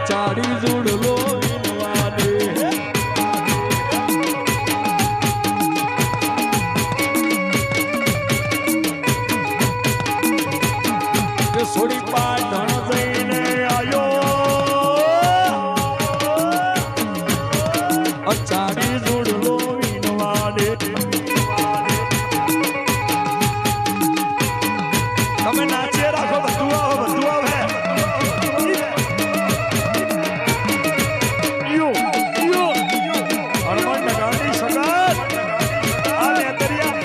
ચાડી જોડલો વિનવાને સોડી પાટણ જઈને આયો ચાડી જોડલો વિનવાને તમે નાચે રાખો બધું આવે હનુમાન નગાડી સગત આ નેતરિયા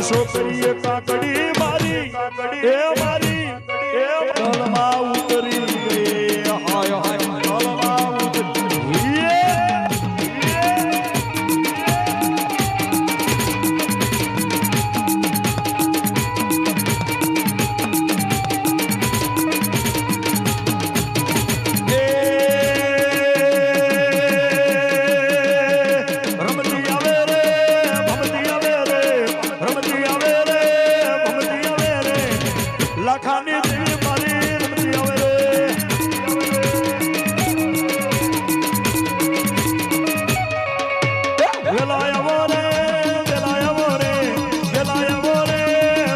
છોકરીએ કાકડી મારી એ મારી એ ગલમાં ઉતરી ગઈ હાય હાય ગલમાં ઉતરી લખાની દેવી મારી રમતી આવે રે વેલાયવો રે વેલાયવો રે વેલાયવો રે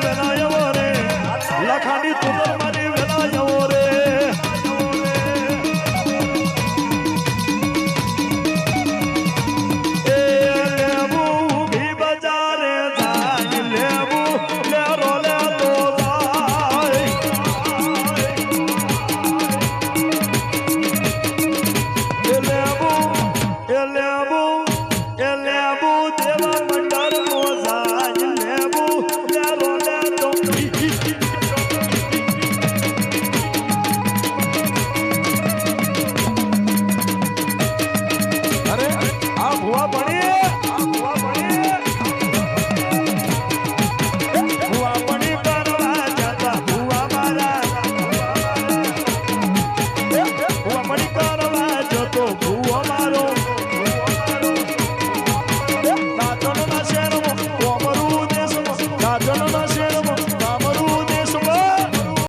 વેલાયવો રે લખાની તુમર મારી વેલાયવો રે એ લેવું ભી બજારે જાય લેવું લેરો લેતો no, no, no.